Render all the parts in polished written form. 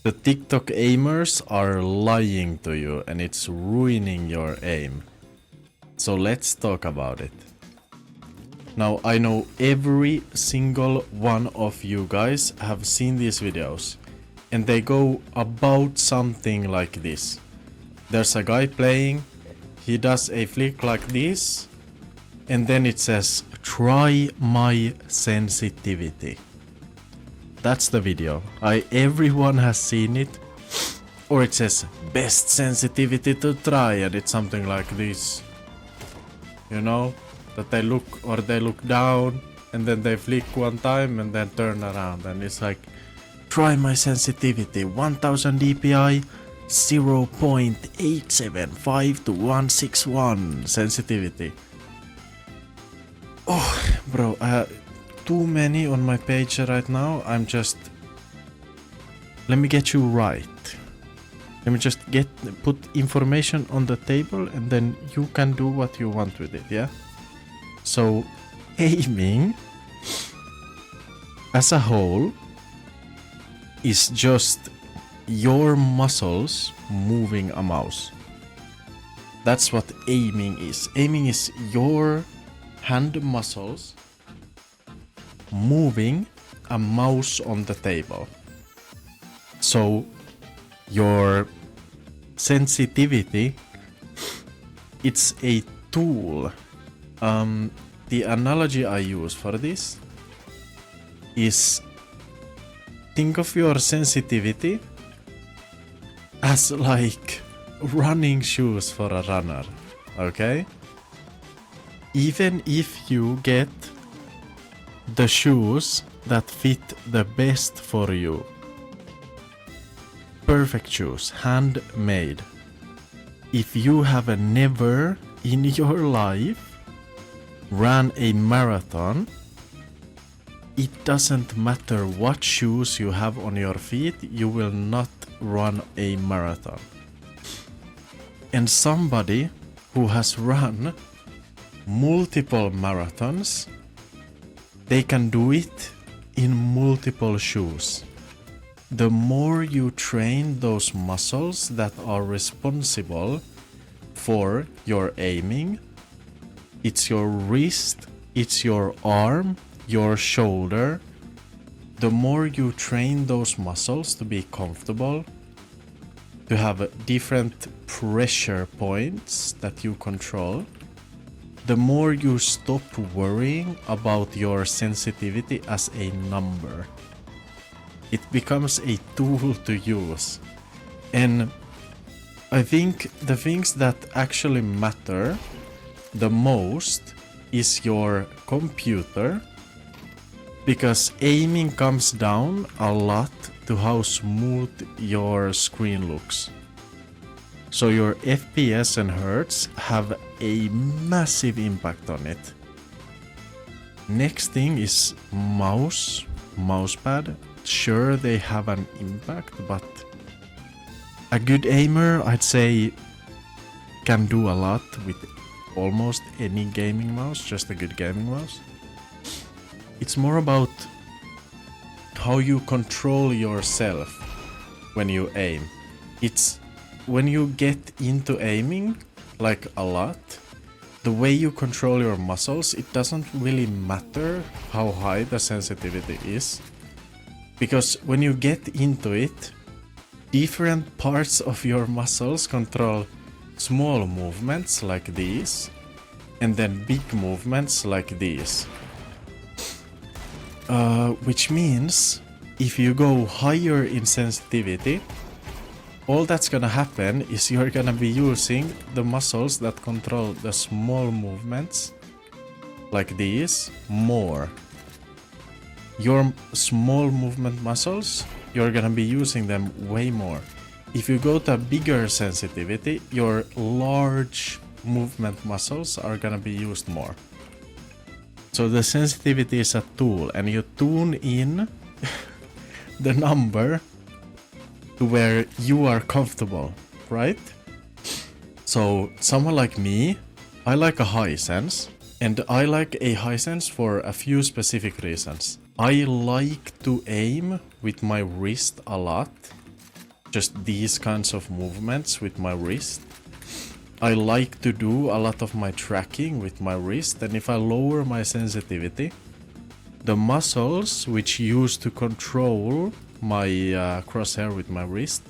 The TikTok aimers are lying to you and it's ruining your aim. So let's talk about it. Now I know every single one of you guys have seen these videos and they go about something like this. There's a guy playing, he does a flick like this and then it says try my sensitivity. That's the video. Everyone has seen it. Or it says best sensitivity to try and it's something like this. You know? That they look down and then they flick one time and then turn around and it's like try my sensitivity 1000 dpi 0.875 to 161 sensitivity. Oh bro, too many on my page right now. Let me get you right. Let me just put information on the table and then you can do what you want with it, yeah? So aiming as a whole is just your muscles moving a mouse. That's what aiming is. Aiming is your hand muscles moving a mouse on the table. So your sensitivity, it's a tool. The analogy I use for this is think of your sensitivity as like running shoes for a runner, okay? Even if you get the shoes that fit the best for you, perfect shoes, handmade, if you have never in your life ran a marathon, it doesn't matter what shoes you have on your feet, you will not run a marathon. And somebody who has run multiple marathons, they can do it in multiple shoes. The more you train those muscles that are responsible for your aiming, it's your wrist, it's your arm, your shoulder. The more you train those muscles to be comfortable, to have different pressure points that you control, the more you stop worrying about your sensitivity as a number. It becomes a tool to use. And I think the things that actually matter the most is your computer, because aiming comes down a lot to how smooth your screen looks. So your FPS and hertz have a massive impact on it. Next thing is mousepad. Sure, they have an impact, but a good aimer, I'd say, can do a lot with almost any gaming mouse, just a good gaming mouse. It's more about how you control yourself when you aim. It's when you get into aiming, like a lot, the way you control your muscles, it doesn't really matter how high the sensitivity is. Because when you get into it, different parts of your muscles control small movements like these, and then big movements like these. Which means if you go higher in sensitivity, all that's gonna happen is you're gonna be using the muscles that control the small movements like these more. Your small movement muscles, you're gonna be using them way more. If you go to a bigger sensitivity, your large movement muscles are gonna be used more. So the sensitivity is a tool, and you tune in the number to where you are comfortable, right? So someone like me, I like a high sense, and I like a high sense for a few specific reasons. I like to aim with my wrist a lot, just these kinds of movements with my wrist. I like to do a lot of my tracking with my wrist, and if I lower my sensitivity, the muscles which use to control my crosshair with my wrist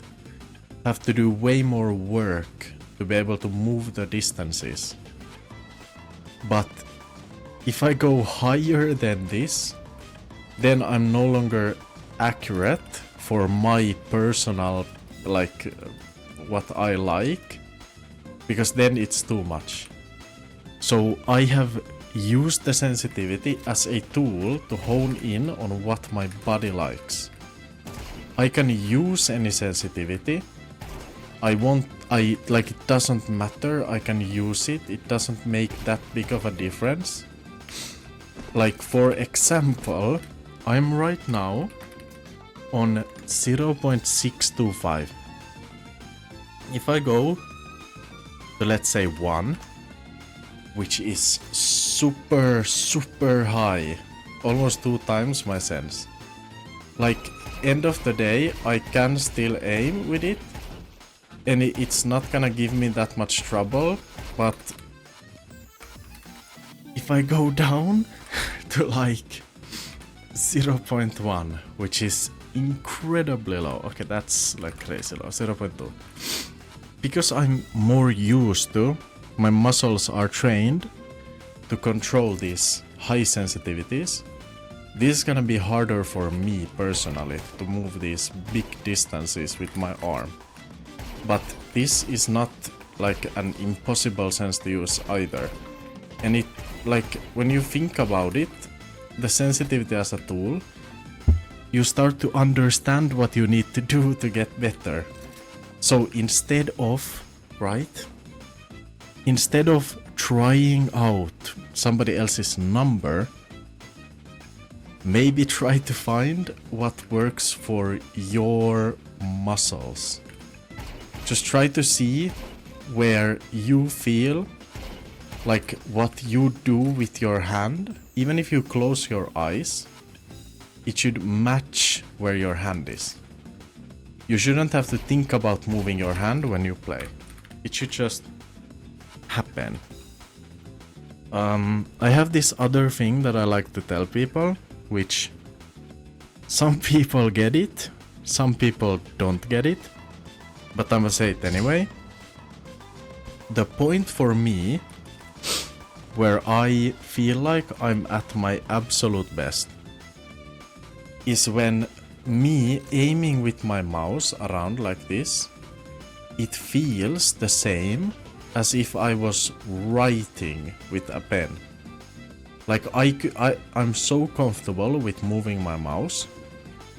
have to do way more work to be able to move the distances. But if I go higher than this, then I'm no longer accurate for my personal, like, what I like, because then it's too much. So I have used the sensitivity as a tool to hone in on what my body likes. I can use any sensitivity. It doesn't matter, I can use it. It doesn't make that big of a difference. Like, for example, I'm right now on 0.625. If I go to, let's say, 1, which is super high, almost 2 times my sense. Like, end of the day, I can still aim with it, and it's not gonna give me that much trouble, but if I go down to like 0.1, which is incredibly low, okay, that's like crazy low, 0.2. Because I'm more used to, my muscles are trained to control these high sensitivities, this is gonna be harder for me personally to move these big distances with my arm. But this is not like an impossible sense to use either. And it, like, when you think about it, the sensitivity as a tool, you start to understand what you need to do to get better. So instead of, right? Instead of trying out somebody else's number, maybe try to find what works for your muscles. Just try to see where you feel like what you do with your hand, even if you close your eyes, it should match where your hand is. You shouldn't have to think about moving your hand when you play. It should just happen. I have this other thing that I like to tell people, which some people get it, some people don't get it, but I'm gonna say it anyway. The point for me where I feel like I'm at my absolute best is when me aiming with my mouse around like this, it feels the same as if I was writing with a pen. Like I'm so comfortable with moving my mouse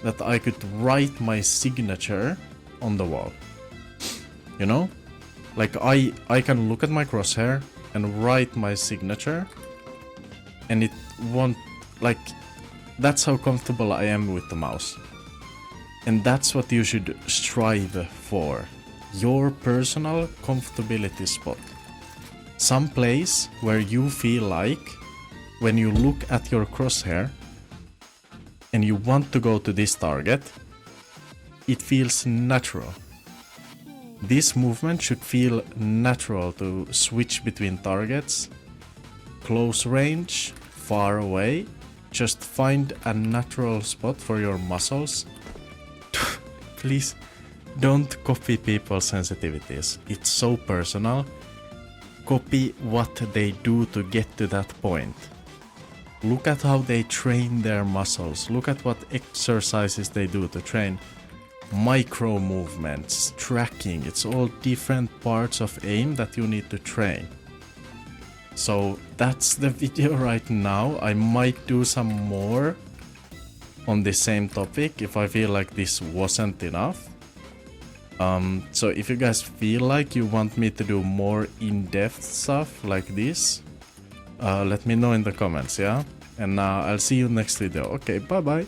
that I could write my signature on the wall. You know? Like I can look at my crosshair and write my signature, and it won't, like, that's how comfortable I am with the mouse. And that's what you should strive for. Your personal comfortability spot. Some place where you feel like when you look at your crosshair and you want to go to this target, it feels natural. This movement should feel natural to switch between targets, close range, far away. Just find a natural spot for your muscles. Please don't copy people's sensitivities. It's so personal. Copy what they do to get to that point. Look at how they train their muscles. Look at what exercises they do to train micro movements, tracking. It's all different parts of aim that you need to train. So that's the video right now. I might do some more on the same topic if I feel like this wasn't enough. So if you guys feel like you want me to do more in-depth stuff like this, let me know in the comments, yeah? And I'll see you next video. Okay, bye bye.